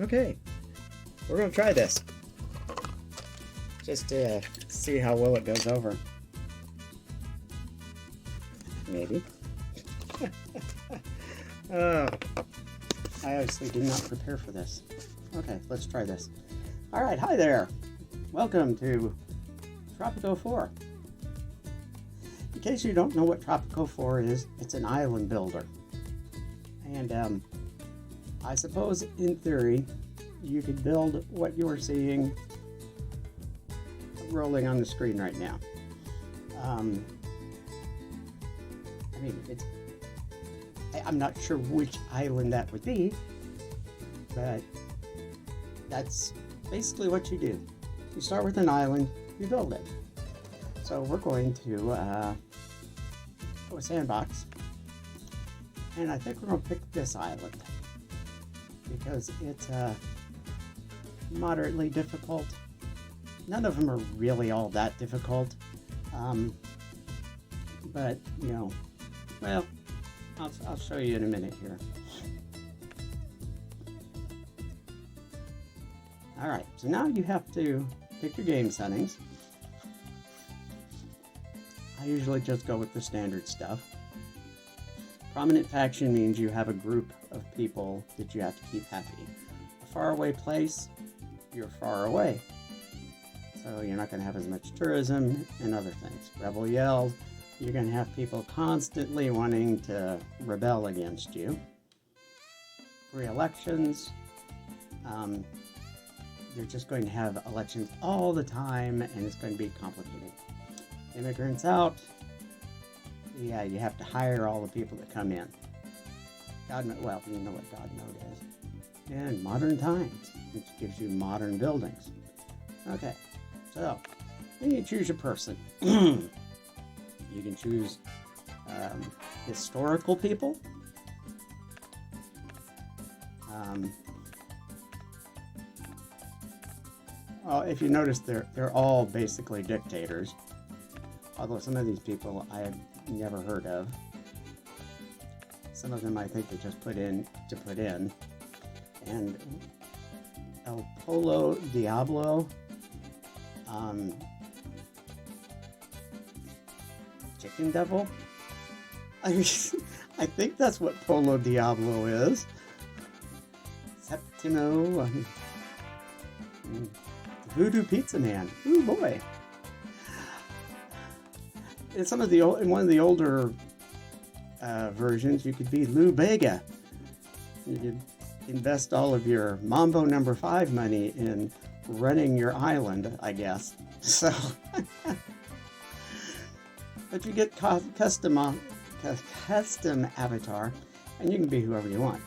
Okay, we're gonna try this. Just to see how well it goes over. Maybe. Oh, I obviously did not prepare for this. Okay, let's try this. Alright, hi there. Welcome to Tropico 4. In case you don't know what Tropico 4 is, it's an island builder. And I suppose in theory you could build what you are seeing rolling on the screen right now. I mean, I'm not sure which island that would be, but that's basically what you do. You start with an island, you build it. So we're going to go a sandbox, and I think we're going to pick this island because it's moderately difficult. None of them are really all that difficult, but you know, well, I'll show you in a minute here. Alright, so now you have to pick your game settings. I usually just go with the standard stuff. Prominent faction means you have a group of people that you have to keep happy. A faraway place, you're far away. So you're not going to have as much tourism and other things. Rebel yell, you're going to have people constantly wanting to rebel against you. Free elections, you're just going to have elections all the time and it's going to be complicated. Immigrants out, yeah, you have to hire all the people that come in. Well, you know what God mode is. And modern times, which gives you modern buildings. Okay, so then you choose your person. You can choose historical people. Well, if you notice, they're all basically dictators. Although some of these people I have never heard of. Some of them I think they just put in to put in. And El Polo Diablo. Chicken Devil? I think that's what Polo Diablo is. Septimo. Voodoo Pizza Man. Ooh boy. In one of the older versions, you could be Lou Bega. You could invest all of your Mambo number 5 money in running your island, I guess. So, but you get custom avatar, and you can be whoever you want.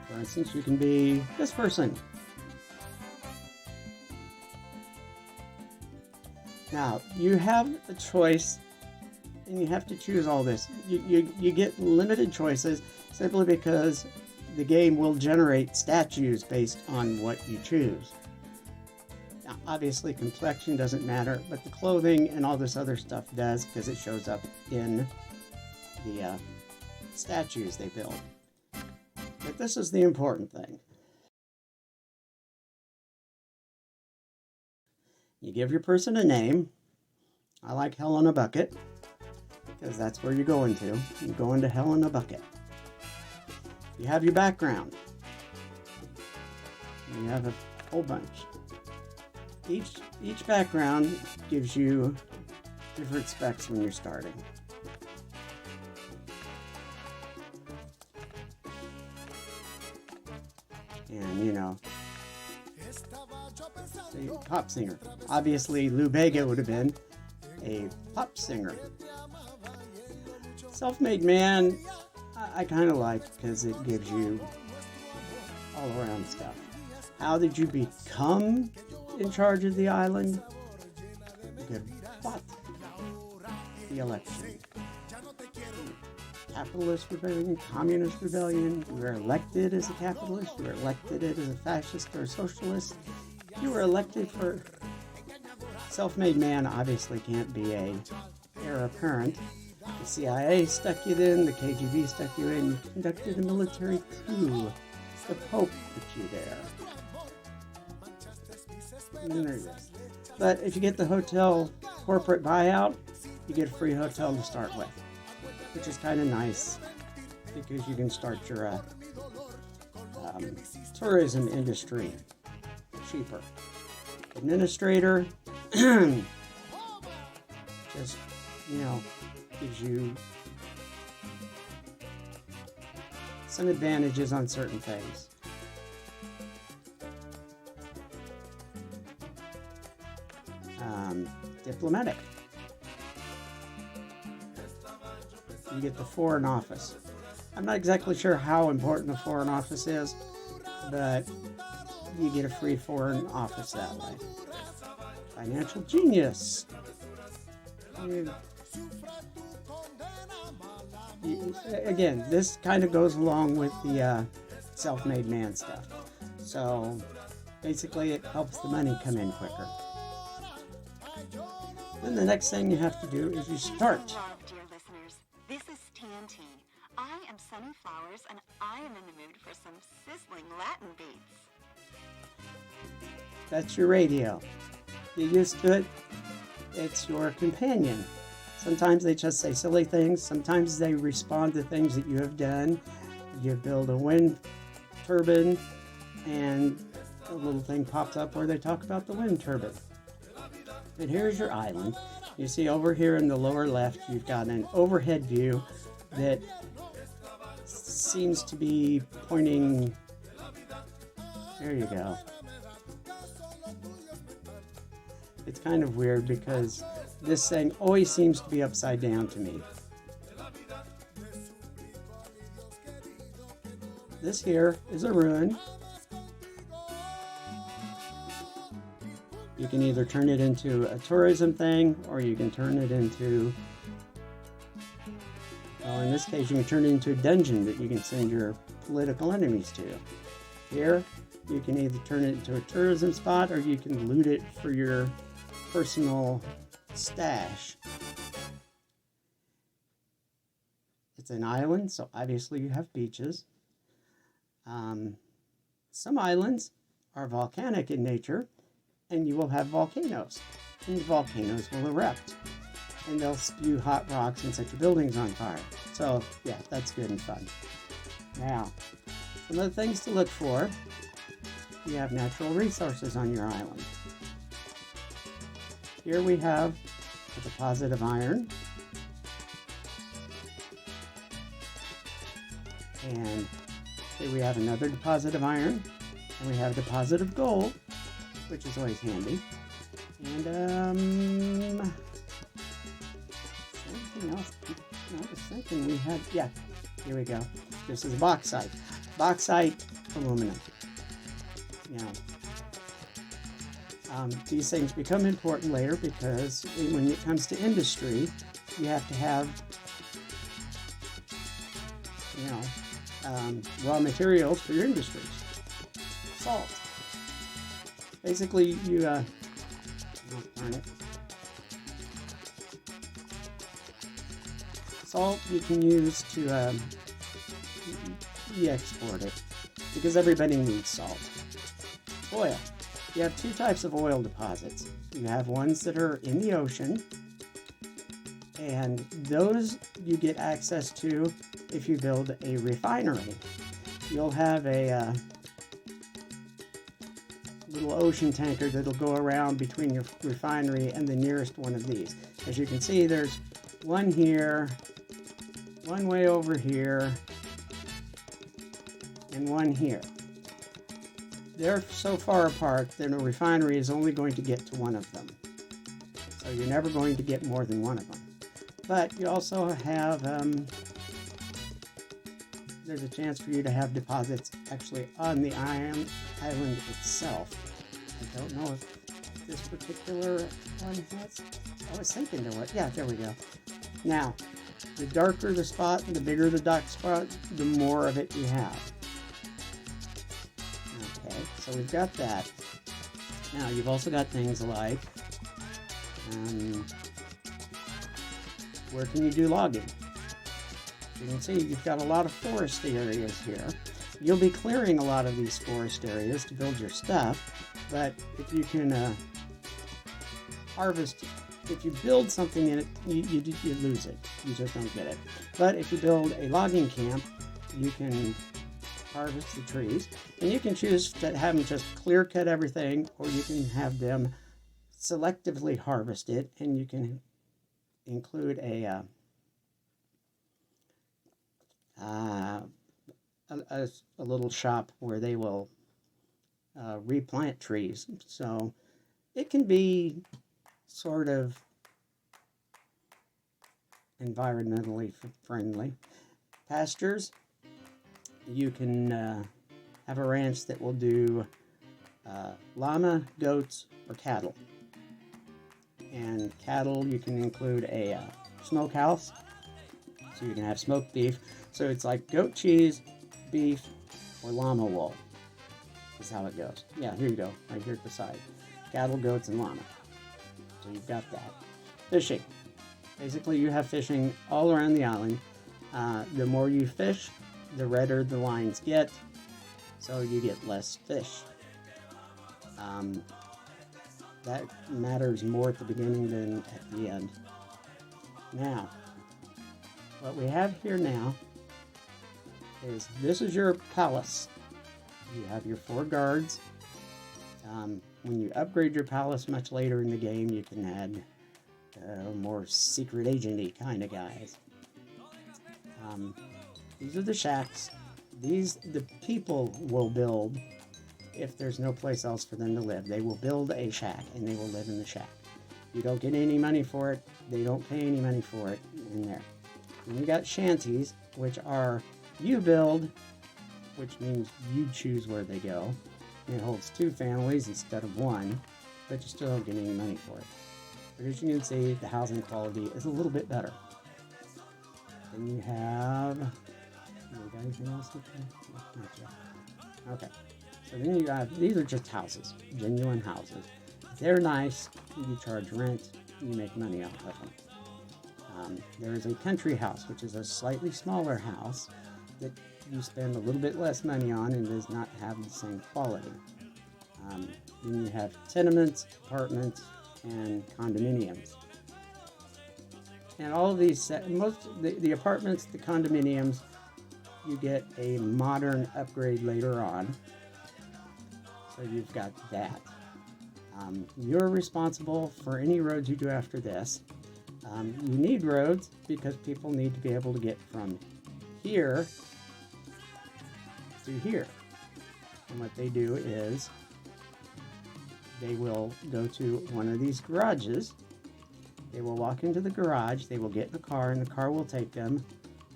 For instance, you can be this person. Now, you have a choice, and you have to choose all this. You get limited choices simply because the game will generate statues based on what you choose. Now, obviously, complexion doesn't matter, but the clothing and all this other stuff does because it shows up in the statues they build. But this is the important thing. You give your person a name. I like Hell in a Bucket, because that's where you're going to. You're going to Hell in a Bucket. You have your background. You have a whole bunch. Each background gives you different specs when you're starting. And you know, the pop singer. Obviously, Lou Bega would have been a pop singer. Self-made man, I kind of like because it gives you all around stuff. How did you become in charge of the island? Good. What? The election. Capitalist rebellion, communist rebellion. You were elected as a capitalist. You were elected as a fascist or a socialist. You were elected for... Self-made man obviously can't be a heir apparent. The CIA stuck you in, the KGB stuck you in, you conducted a military coup. The Pope put you there. And then there's this. But if you get the hotel corporate buyout, you get a free hotel to start with, which is kind of nice because you can start your tourism industry cheaper. Administrator just, gives you some advantages on certain things. Diplomatic. You get the Foreign Office. I'm not exactly sure how important the Foreign Office is, but you get a free Foreign Office that way. Financial genius. Again, this kind of goes along with the self-made man stuff. So basically it helps the money come in quicker. Then the next thing you have to do is you start. Dear listeners, this is TNT. I am Sunny Flowers, and I am in the mood for some sizzling Latin beats. That's your radio. Get used to it. It's your companion. Sometimes they just say silly things. Sometimes they respond to things that you have done. You build a wind turbine, and a little thing pops up where they talk about the wind turbine. But here's your island. You see over here in the lower left, you've got an overhead view that seems to be pointing. There you go. It's kind of weird because this thing always seems to be upside down to me. This here is a ruin. You can either turn it into a tourism thing, or you can turn it into, well, in this case, you can turn it into a dungeon that you can send your political enemies to. Here, you can either turn it into a tourism spot, or you can loot it for your personal stash. It's an island, so obviously you have beaches. Some islands are volcanic in nature, and you will have volcanoes, and the volcanoes will erupt, and they'll spew hot rocks and set your buildings on fire. So yeah, that's good and fun. Now, some of the things to look for: you have natural resources on your island. Here we have a deposit of iron, and here we have another deposit of iron, and we have a deposit of gold, which is always handy. And anything else? I was thinking we had, yeah, here we go. This is bauxite. Bauxite, aluminum. These things become important later because when it comes to industry, you have to have, raw materials for your industries. Salt. Basically, you, oh, darn it. Salt you can use to, export it, because everybody needs salt. Oil. You have two types of oil deposits. You have ones that are in the ocean, and those you get access to if you build a refinery. You'll have a little ocean tanker that'll go around between your refinery and the nearest one of these. As you can see, there's one here, one way over here, and one here. They're so far apart that a refinery is only going to get to one of them. So you're never going to get more than one of them. But you also have, there's a chance for you to have deposits actually on the island itself. I don't know if this particular one has. I was thinking there was. Yeah, there we go. Now, the darker the spot and the bigger the dark spot, the more of it you have. Okay, so we've got that. Now, you've also got things like where can you do logging? You can see you've got a lot of forest areas here. You'll be clearing a lot of these forest areas to build your stuff, but if you can harvest, if you build something in it, you lose it. You just don't get it. But if you build a logging camp, you can harvest the trees, and you can choose to have them just clear cut everything, or you can have them selectively harvest it, and you can include a little shop where they will replant trees. So it can be sort of environmentally friendly. Pastures, you can have a ranch that will do llama, goats, or cattle. And cattle, you can include a smokehouse, so you can have smoked beef. So it's like goat cheese, beef, or llama wool is how it goes. Yeah, here you go, right here at the side. Cattle, goats, and llama. So you've got that. Fishing. Basically, you have fishing all around the island. The more you fish, the redder the lines get, so you get less fish. That matters more at the beginning than at the end. Now, what we have here now is, this is your palace. You have your 4 guards. When you upgrade your palace much later in the game, you can add more secret agenty kind of guys. These are the shacks. The people will build, if there's no place else for them to live. They will build a shack, and they will live in the shack. You don't get any money for it. They don't pay any money for it in there. And you got shanties, which are, you build, which means you choose where they go. And it holds 2 families instead of 1, but you still don't get any money for it. But as you can see, the housing quality is a little bit better. Then you have, you got anything else? Okay. So then you got, these are just houses, genuine houses. They're nice, you charge rent, you make money off of them. There is a country house, which is a slightly smaller house that you spend a little bit less money on and does not have the same quality. Then you have tenements, apartments, and condominiums. And all of these, the apartments, the condominiums, you get a modern upgrade later on. So you've got that. You're responsible for any roads you do after this. You need roads because people need to be able to get from here to here. And what they do is they will go to one of these garages. They will walk into the garage, they will get in the car, and the car will take them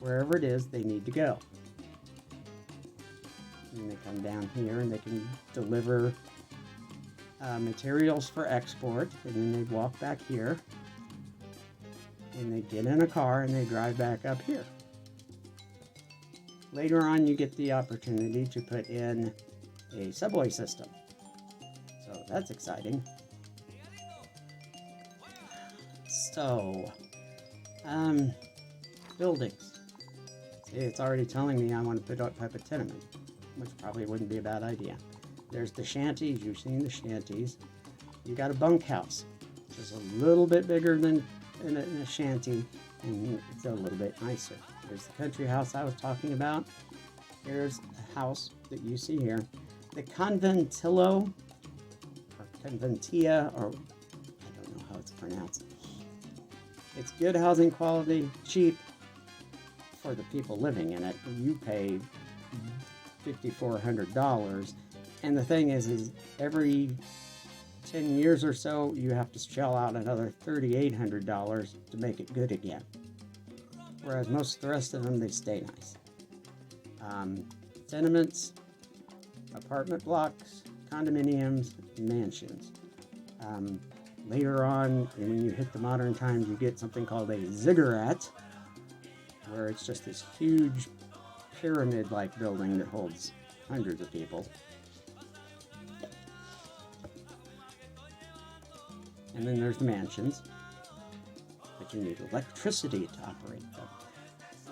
wherever it is they need to go. And they come down here and they can deliver materials for export, and then they walk back here and they get in a car and they drive back up here. Later on, you get the opportunity to put in a subway system, so that's exciting. So buildings. See, it's already telling me I want to put up a tenement, which probably wouldn't be a bad idea. There's the shanties. You've seen the shanties. You got a bunkhouse, which is a little bit bigger than in a shanty, and it's a little bit nicer. There's the country house I was talking about. Here's a house that you see here. The conventillo, or conventia, or I don't know how it's pronounced. It's good housing quality, cheap for the people living in it. You pay $5,400, and the thing is every 10 years or so, you have to shell out another $3,800 to make it good again. Whereas most of the rest of them, they stay nice. Tenements, apartment blocks, condominiums, mansions. Later on, when you hit the modern times, you get something called a ziggurat, where it's just this huge pyramid-like building that holds hundreds of people. And then there's the mansions, which you need electricity to operate them.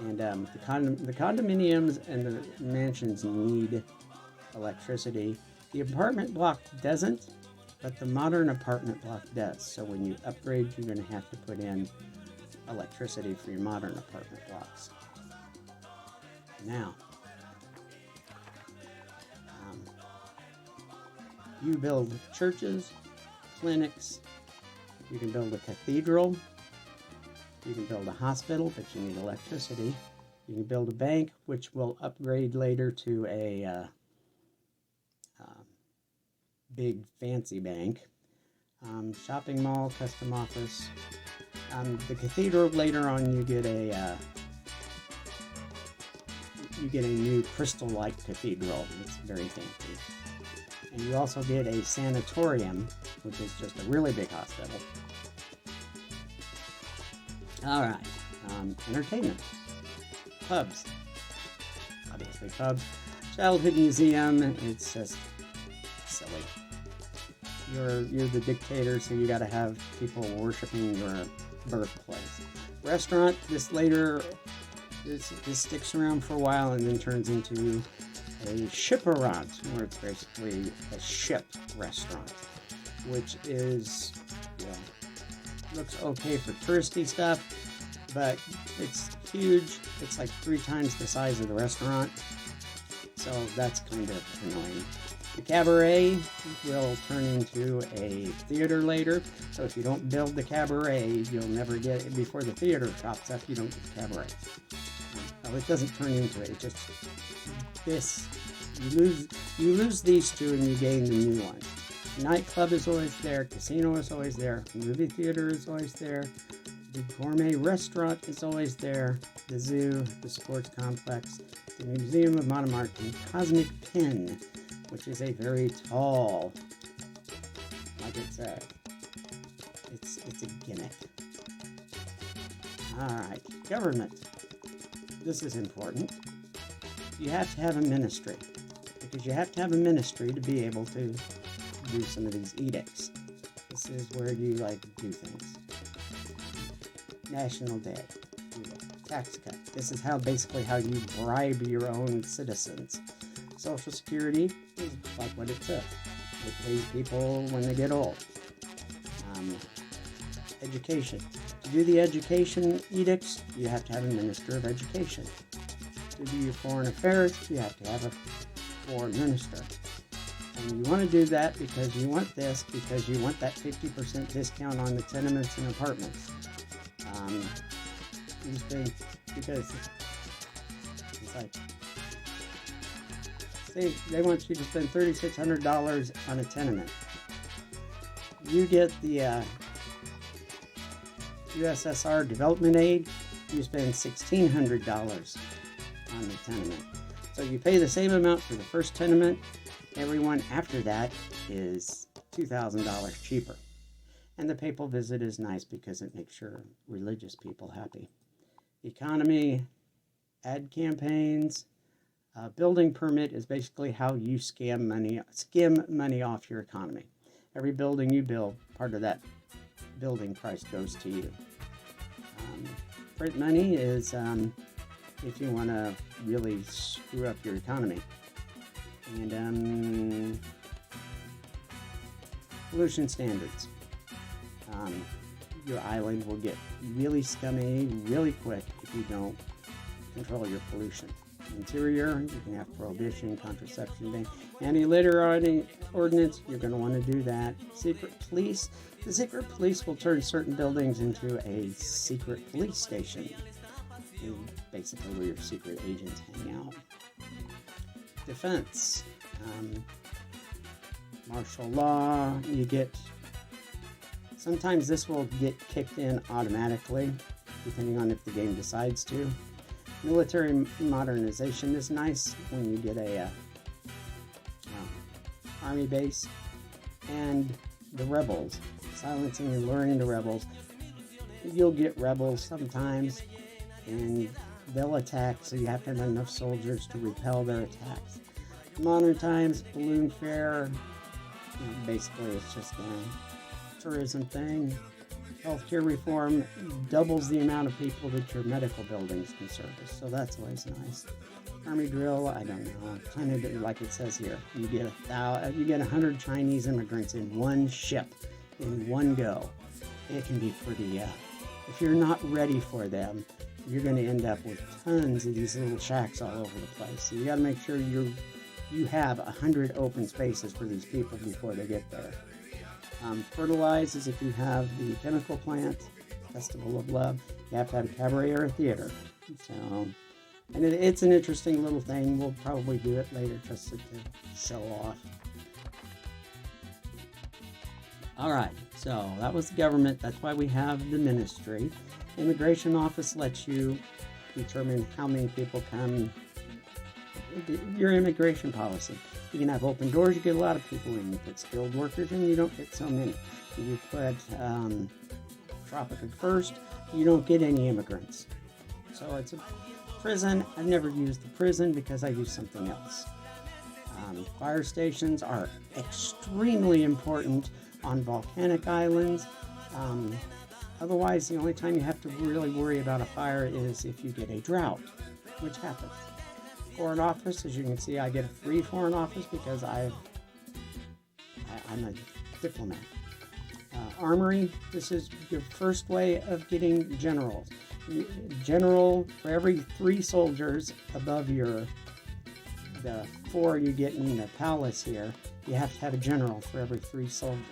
And the condominiums and the mansions need electricity. The apartment block doesn't, but the modern apartment block does. So when you upgrade, you're going to have to put in electricity for your modern apartment blocks. Now, you build churches, clinics, you can build a cathedral, you can build a hospital, but you need electricity. You can build a bank, which will upgrade later to a big fancy bank. Shopping mall, custom office. The cathedral, later on you get a new crystal-like cathedral. It's very fancy. And you also get a sanatorium, which is just a really big hospital. All right, entertainment, pubs, obviously pubs, childhood museum. It's just silly. You're the dictator, so you got to have people worshiping your birthplace. Restaurant. This sticks around for a while and then turns into a shipperant, where it's basically a ship restaurant, which is, looks okay for touristy stuff, but it's huge. It's like 3 times the size of the restaurant, so that's kind of annoying. The cabaret will turn into a theater later, so if you don't build the cabaret, you'll never get it. Before the theater chops up, you don't get the cabaret. Well, it doesn't turn into it. It just, you lose these two and you gain the new ones. Nightclub is always there, casino is always there, movie theater is always there, the gourmet restaurant is always there, the zoo, the sports complex, the Museum of Modern Art, and Cosmic Pin, which is a very tall, like it's a gimmick. Alright, government. This is important. You have to have a ministry, because you have to have a ministry to be able to do some of these edicts. This is where you do things. National Day, tax cut. This is basically how you bribe your own citizens. Social Security is like what it says. It pays people when they get old. Education. To do the education edicts, you have to have a minister of education. To do your foreign affairs, you have to have a foreign minister. And you want to do that because you want that 50% discount on the tenements and apartments. Because it's like, say they want you to spend $3,600 on a tenement. You get the USSR development aid, you spend $1,600 on the tenement. So you pay the same amount for the first tenement. Everyone after that is $2,000 cheaper. And the papal visit is nice because it makes your religious people happy. Economy, ad campaigns, building permit is basically how you skim money off your economy. Every building you build, part of that building price goes to you. Print money is if you want to really screw up your economy. And pollution standards. Your island will get really scummy really quick if you don't control your pollution. Interior, you can have prohibition, contraception ban, anti-litter ordinance, you're going to want to do that. Secret police, the secret police will turn certain buildings into a secret police station. Basically where your secret agents hang out. Defense, martial law, sometimes this will get kicked in automatically, depending on if the game decides to. Military modernization is nice when you get a army base. And the rebels, silencing and luring the rebels. You'll get rebels sometimes, and they'll attack, so you have to have enough soldiers to repel their attacks. Modern times, balloon fair, basically it's just a tourism thing. Healthcare reform doubles the amount of people that your medical buildings can service, so that's always nice. Army drill, I don't know, kind of like it says here. You get 100 Chinese immigrants in one ship, in one go. It can be pretty, if you're not ready for them, you're going to end up with tons of these little shacks all over the place. So you got to make sure you have 100 open spaces for these people before they get there. Fertilize is if you have the chemical plant, Festival of Love, you have to have a cabaret or a theater. So, and it's an interesting little thing. We'll probably do it later just to show off. All right, so that was the government. That's why we have the ministry. Immigration office lets you determine how many people come. Your immigration policy. You can have open doors, you get a lot of people in. You put skilled workers in, you don't get so many. You put Tropico first, you don't get any immigrants. So it's a prison. I've never used the prison because I use something else. Fire stations are extremely important on volcanic islands. Otherwise, the only time you have to really worry about a fire is if you get a drought, which happens. Foreign office, as you can see, I get a free foreign office because I'm a diplomat. Armory, this is your first way of getting generals. General, for every 3 soldiers above the 4 you get in the palace here, you have to have a general for every 3 soldiers.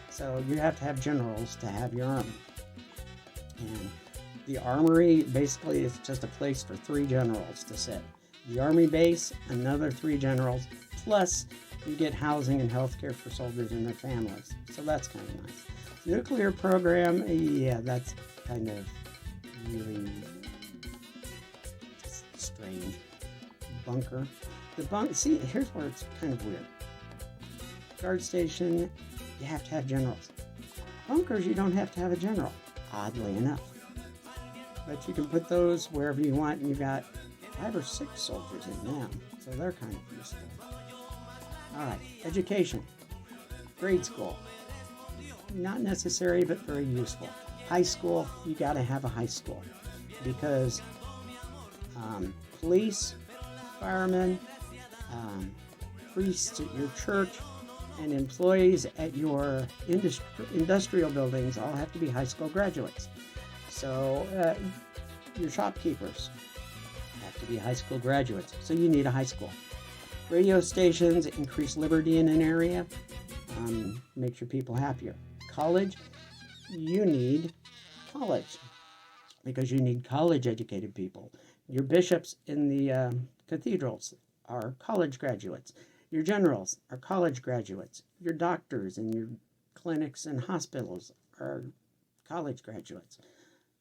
So you have to have generals to have your army. And the armory basically is just a place for 3 generals to sit. The army base, another 3 generals, plus you get housing and health care for soldiers and their families. So that's kind of nice. Nuclear program, yeah, that's kind of really strange. Bunker. See, here's where it's kind of weird. Guard station, you have to have generals. Bunkers, you don't have to have a general, oddly enough. But you can put those wherever you want, and you've got 5 or 6 soldiers in now, so they're kind of useful. Alright, education. Grade school. Not necessary, but very useful. High school, you got to have a high school. Because police, firemen, priests at your church, and employees at your industrial buildings all have to be high school graduates. So your shopkeepers have to be high school graduates. So you need a high school. Radio stations increase liberty in an area, makes your people happier. College, you need college because you need college-educated people. Your bishops in the cathedrals are college graduates. Your generals are college graduates. Your doctors in your clinics and hospitals are college graduates.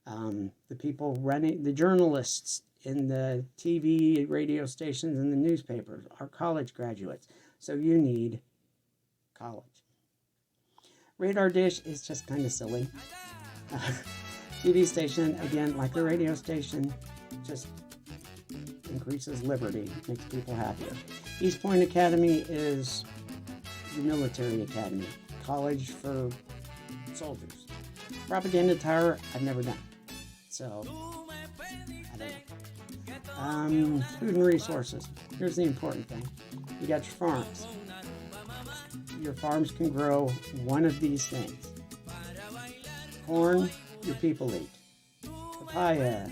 The people running, the journalists in the TV, radio stations, and the newspapers are college graduates. So you need college. Radar dish is just kind of silly. TV station, again, like the radio station, just increases liberty, makes people happier. East Point Academy is the military academy, college for soldiers. Propaganda tower, I've never done. So, I don't know. Food and resources. Here's the important thing. You got your farms. Your farms can grow one of these things. Corn, your people eat. Papaya,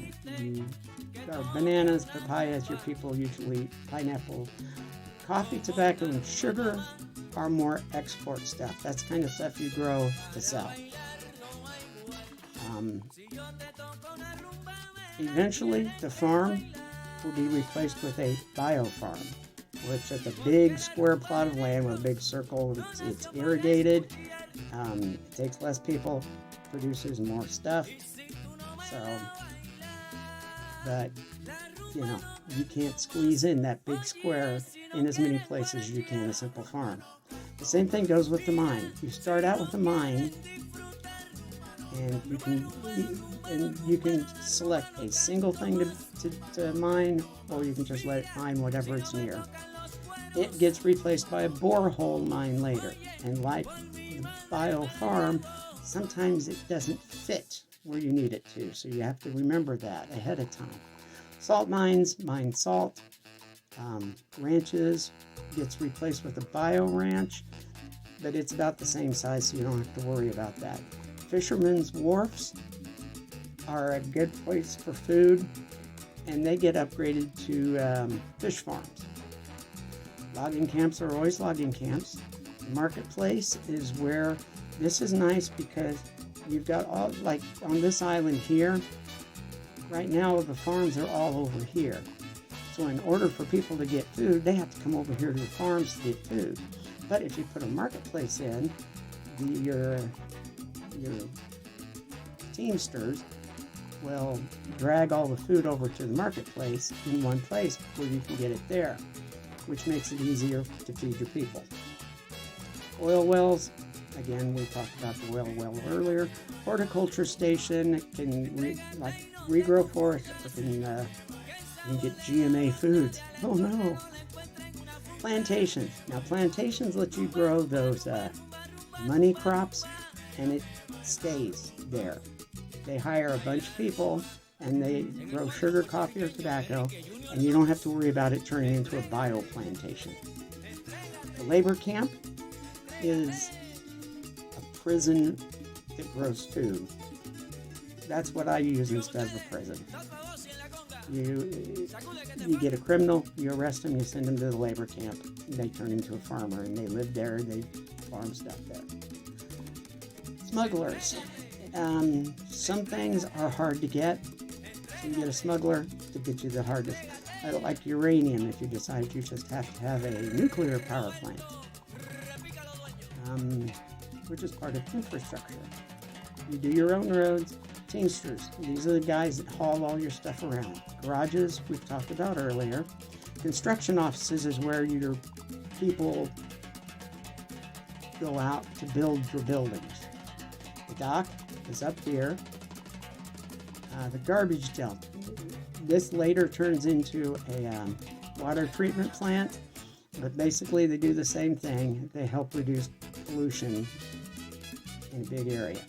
or bananas, papayas, your people usually eat. Pineapple. Coffee, tobacco, and sugar are more export stuff. That's kind of stuff you grow to sell. Eventually, the farm will be replaced with a biofarm, which is a big square plot of land with a big circle. It's irrigated. It takes less people, produces more stuff. So, but, you know, you can't squeeze in that big square in as many places as you can in a simple farm. The same thing goes with the mine. You start out with a mine, and you can select a single thing to mine, or you can just let it mine whatever it's near. It gets replaced by a borehole mine later, and like the bio farm, sometimes it doesn't fit where you need it to, so you have to remember that ahead of time. Salt mines mine salt. Ranches gets replaced with a bio ranch, but it's about the same size, so you don't have to worry about that. Fishermen's wharfs are a good place for food, and they get upgraded to fish farms. Logging camps are always logging camps. The marketplace is where, this is nice because you've got all, like on this island here, right now the farms are all over here. So in order for people to get food, they have to come over here to the farms to get food. But if you put a marketplace in, your teamsters will drag all the food over to the marketplace in one place where you can get it there, which makes it easier to feed your people. Oil wells, again, we talked about the oil well earlier. Horticulture station can regrow forests, or can get GMA foods. Oh no! Plantations. Now plantations let you grow those money crops, and it stays there. They hire a bunch of people, and they grow sugar, coffee, or tobacco, and you don't have to worry about it turning into a bio plantation. The labor camp is a prison that grows food. That's what I use instead of a prison. You get a criminal, you arrest them, you send them to the labor camp, and they turn into a farmer, and they live there, they farm stuff there. Smugglers. Some things are hard to get, so you get a smuggler to get you the hardest. Like uranium, if you decide you just have to have a nuclear power plant, which is part of infrastructure. You do your own roads. Teamsters, these are the guys that haul all your stuff around. Garages, we've talked about earlier. Construction offices is where your people go out to build your buildings. The dock is up here. The garbage dump. This later turns into a water treatment plant, but basically they do the same thing. They help reduce pollution in a big area.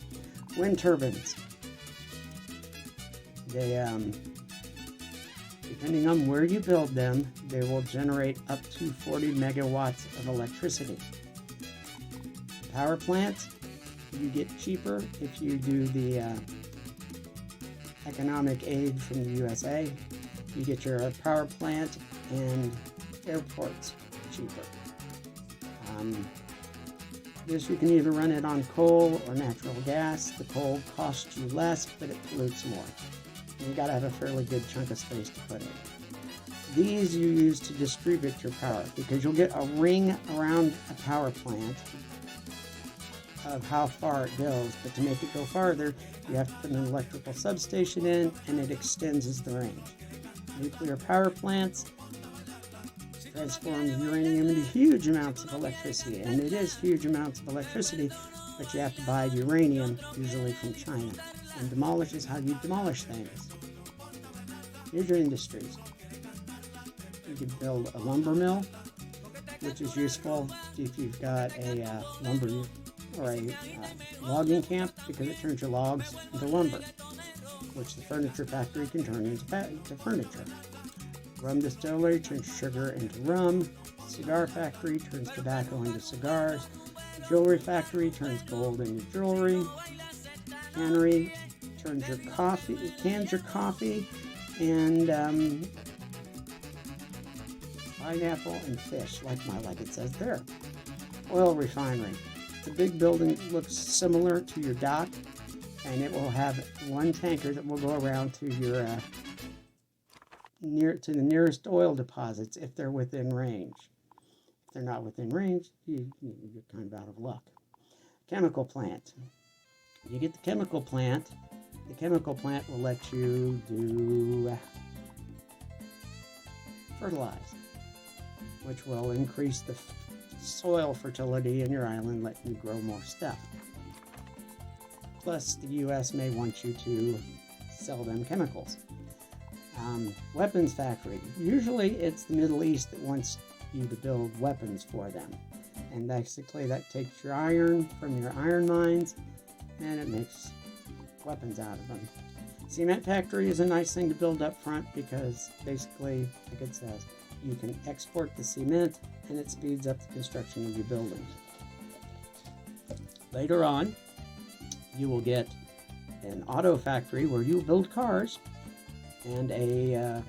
Wind turbines. They, depending on where you build them, they will generate up to 40 megawatts of electricity. Power plants, you get cheaper if you do the economic aid from the USA. You get your power plant and airports cheaper. This you can either run it on coal or natural gas. The coal costs you less, but it pollutes more. And you got to have a fairly good chunk of space to put it. These you use to distribute your power, because you'll get a ring around a power plant of how far it goes, but to make it go farther, you have to put an electrical substation in, and it extends the range. Nuclear power plants transform uranium into huge amounts of electricity, and it is huge amounts of electricity, but you have to buy uranium, usually from China. And demolish is how you demolish things. Here's your industries. You can build a lumber mill, which is useful if you've got a lumber or a logging camp, because it turns your logs into lumber, which the furniture factory can turn into furniture. Rum distillery turns sugar into rum. Cigar factory turns tobacco into cigars. Jewelry factory turns gold into jewelry. Cannery cans your coffee, and pineapple and fish, like it says there. Oil refinery. The big building looks similar to your dock, and it will have one tanker that will go around to your to the nearest oil deposits if they're within range. If they're not within range, you're kind of out of luck. Chemical plant. You get the chemical plant. The chemical plant will let you do fertilize, which will increase the soil fertility in your island, let you grow more stuff. Plus, the U.S. may want you to sell them chemicals. Weapons factory. Usually it's the Middle East that wants you to build weapons for them. And basically that takes your iron from your iron mines and it makes weapons out of them. Cement factory is a nice thing to build up front because basically, like it says, you can export the cement and it speeds up the construction of your buildings. Later on, you will get an auto factory where you build cars, and a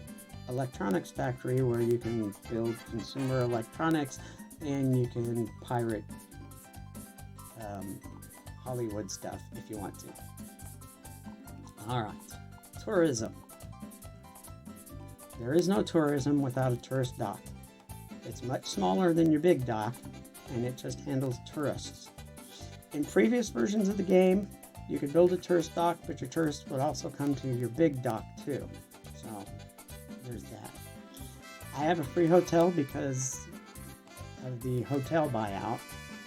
electronics factory where you can build consumer electronics and you can pirate Hollywood stuff if you want to. Alright, tourism. There is no tourism without a tourist dock. It's much smaller than your big dock, and it just handles tourists. In previous versions of the game, you could build a tourist dock, but your tourists would also come to your big dock too. So, there's that. I have a free hotel because of the hotel buyout,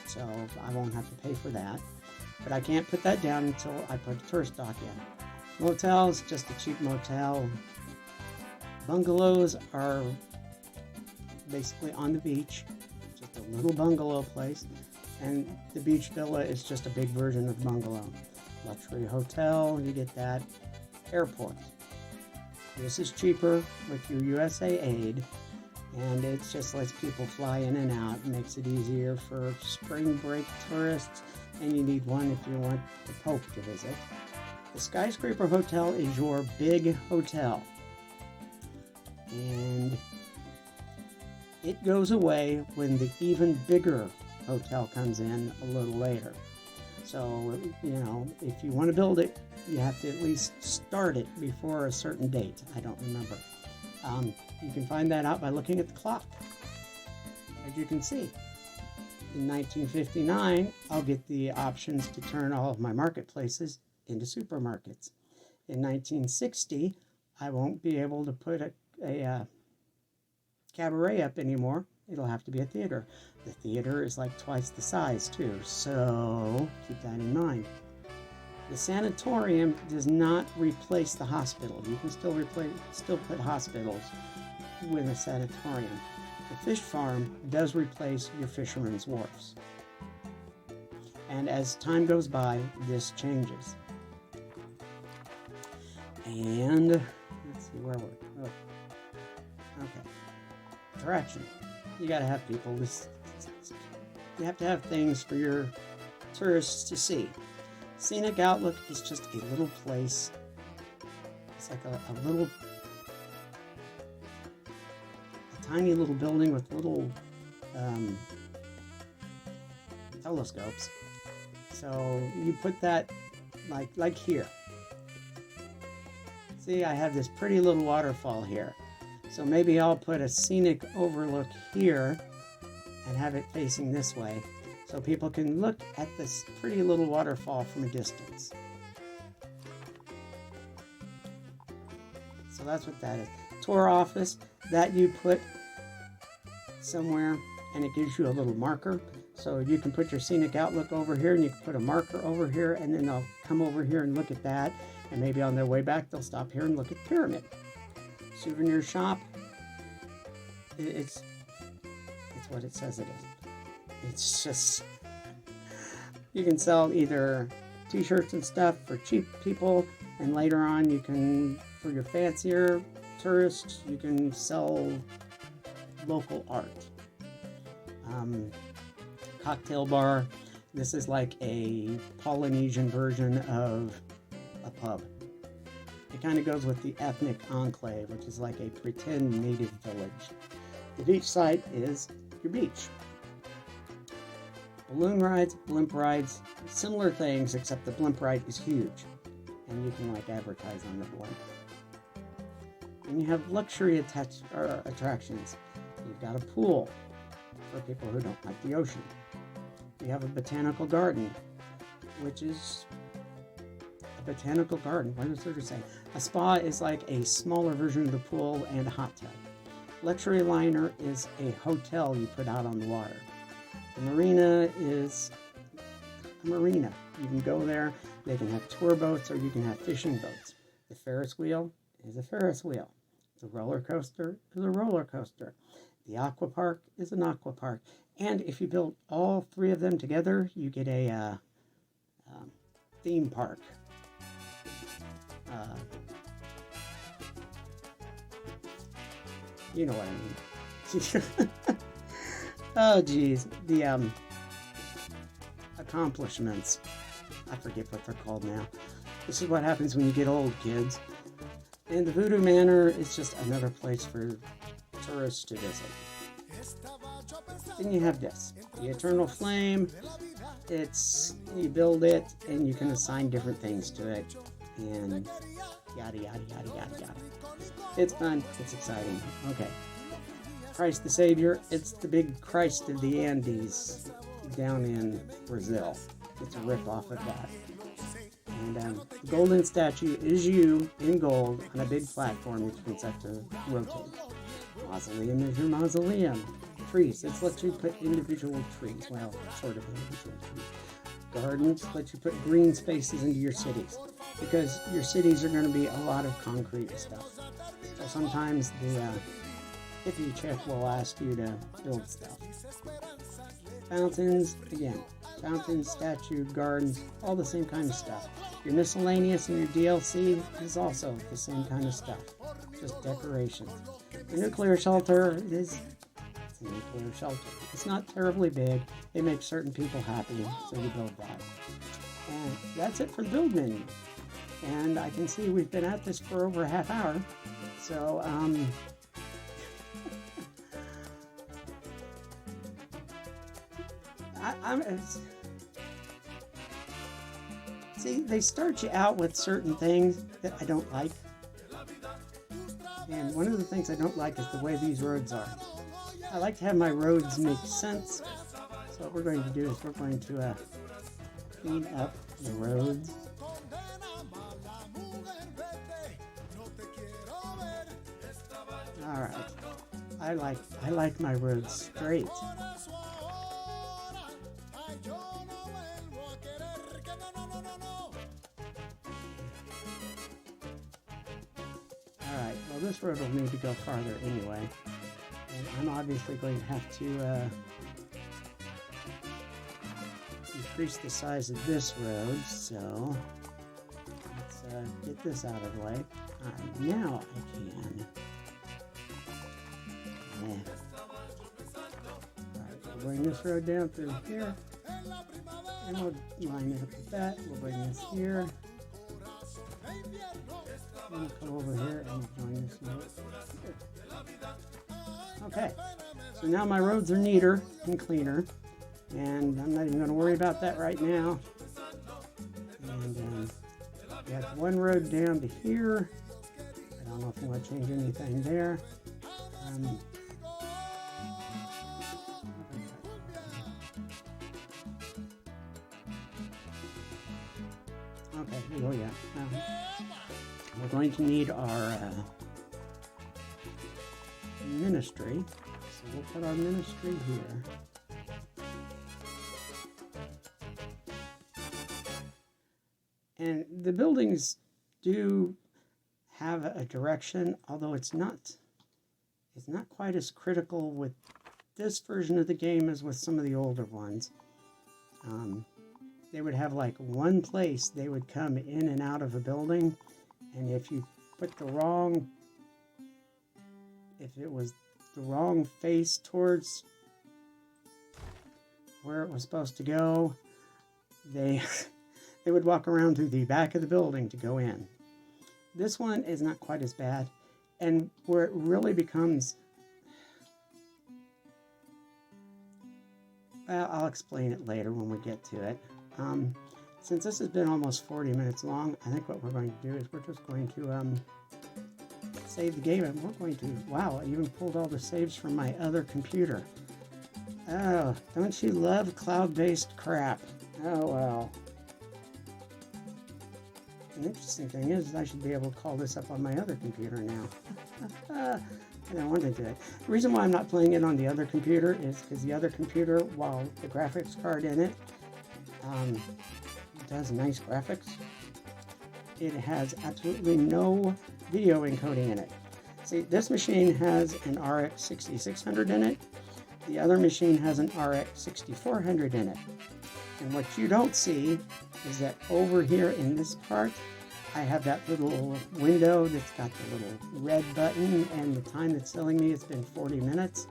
so I won't have to pay for that. But I can't put that down until I put a tourist dock in. Motel is just a cheap motel. Bungalows are basically on the beach, just a little bungalow place. And the beach villa is just a big version of bungalow. Luxury hotel, you get that. Airport. This is cheaper with your USA aid, and it just lets people fly in and out. It makes it easier for spring break tourists, and you need one if you want the Pope to visit. The Skyscraper Hotel is your big hotel, and it goes away when the even bigger hotel comes in a little later. So, you know, if you want to build it, you have to at least start it before a certain date. I don't remember. You can find that out by looking at the clock. As you can see, in 1959, I'll get the options to turn all of my marketplaces into supermarkets. In 1960, I won't be able to put a cabaret up anymore. It'll have to be a theater. The theater is like twice the size too, so keep that in mind. The sanatorium does not replace the hospital. You can still put hospitals with a sanatorium. The fish farm does replace your fishermen's wharfs. And as time goes by, this changes. And let's see where we're. Oh, okay. Attraction. You gotta have people. You have to have things for your tourists to see. Scenic Outlook is just a little place. It's like a tiny little building with little telescopes. So you put that like here. See, I have this pretty little waterfall here. So maybe I'll put a scenic overlook here and have it facing this way, so people can look at this pretty little waterfall from a distance. So that's what that is. Tour office, that you put somewhere and it gives you a little marker. So you can put your scenic outlook over here and you can put a marker over here, and then they'll come over here and look at that, and maybe on their way back they'll stop here and look at the pyramid. Souvenir shop, it's what it says it is. It's just, you can sell either t-shirts and stuff for cheap people, and later on you can, for your fancier tourists, you can sell local art. Cocktail bar, this is like a Polynesian version of a pub. It kind of goes with the ethnic enclave, which is like a pretend native village. The beach site is your beach. Balloon rides, blimp rides, similar things, except the blimp ride is huge, and you can like advertise on the blimp. And you have luxury attractions. You've got a pool for people who don't like the ocean. You have a botanical garden, which is a botanical garden. What is there to say? A spa is like a smaller version of the pool and a hot tub. Luxury liner is a hotel you put out on the water. The marina is a marina. You can go there. They can have tour boats or you can have fishing boats. The Ferris wheel is a Ferris wheel. The roller coaster is a roller coaster. The aqua park is an aqua park. And if you build all three of them together, you get a theme park. You know what I mean. Oh, geez. The accomplishments. I forget what they're called now. This is what happens when you get old, kids. And the Voodoo Manor is just another place for tourists to visit. Then you have this, the Eternal Flame. You build it and you can assign different things to it. And yada, yada, yada, yada, yada. It's fun. It's exciting. Okay. Christ the Savior. It's the big Christ of the Andes down in Brazil. It's a rip off of that. And the golden statue is you in gold on a big platform which you can set to rotate. Mausoleum is your mausoleum. Trees. It lets you put individual trees. Well, sort of individual trees. Gardens let you put green spaces into your cities, because your cities are going to be a lot of concrete stuff. So sometimes the hippie chick will ask you to build stuff. Fountains, again, fountains, statue, gardens, all the same kind of stuff. Your miscellaneous and your DLC is also the same kind of stuff, just decorations. The nuclear shelter is a nuclear shelter. It's not terribly big. It makes certain people happy, so you build that. And that's it for the build menu. And I can see we've been at this for over a half hour. So, see, they start you out with certain things that I don't like. And one of the things I don't like is the way these roads are. I like to have my roads make sense. So what we're going to do is we're going to clean up the roads. All right. I like my roads straight. Alright, well this road will need to go farther anyway. And I'm obviously going to have to increase the size of this road, so let's get this out of the way. Alright, now I can. Alright, we'll bring this road down through here. And we'll line it up with that. We'll bring this here. And we'll come over here and join this note here. Okay, so now my roads are neater and cleaner. And I'm not even going to worry about that right now. And we have one road down to here. I don't know if I want to change anything there. Okay, oh yeah. We're going to need our ministry. So we'll put our ministry here. And the buildings do have a direction, although it's not quite as critical with this version of the game as with some of the older ones. They would have like one place they would come in and out of a building, and if you put if it was the wrong face towards where it was supposed to go, they would walk around through the back of the building to go in. This one is not quite as bad, and where it really becomes, well, I'll explain it later when we get to it. Since this has been almost 40 minutes long, I think what we're going to do is we're just going to save the game, and we're going to, wow, I even pulled all the saves from my other computer. Oh, don't you love cloud-based crap? Oh, well. The interesting thing is I should be able to call this up on my other computer now. I don't want to do it. The reason why I'm not playing it on the other computer is because the other computer, while the graphics card in it does nice graphics, it has absolutely no video encoding in it. See, this machine has an RX 6600 in it. The other machine has an RX 6400 in it. And what you don't see is that over here in this part, I have that little window that's got the little red button, and the time it's telling me it's been 40 minutes,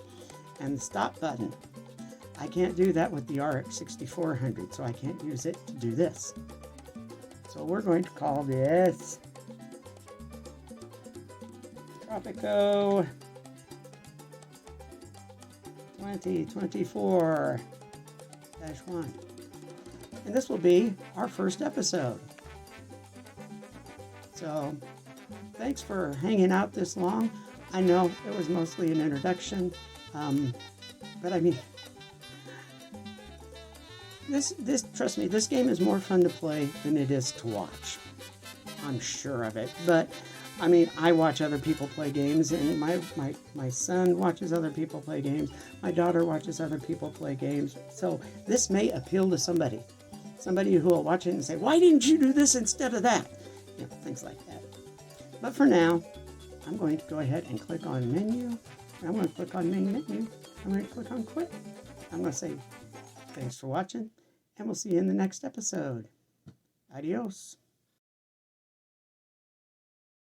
and the stop button. I can't do that with the RX 6400, so I can't use it to do this. So we're going to call this Tropico 2024-1. And this will be our first episode. So thanks for hanging out this long. I know it was mostly an introduction, but I mean, this trust me, this game is more fun to play than it is to watch. I'm sure of it. But I mean, I watch other people play games, and my son watches other people play games. My daughter watches other people play games. So this may appeal to somebody who will watch it and say, "Why didn't you do this instead of that?" You know, things like that. But for now, I'm going to go ahead and click on menu. I'm going to click on main menu. I'm going to click on quit. I'm going to say thanks for watching, and we'll see you in the next episode. Adios.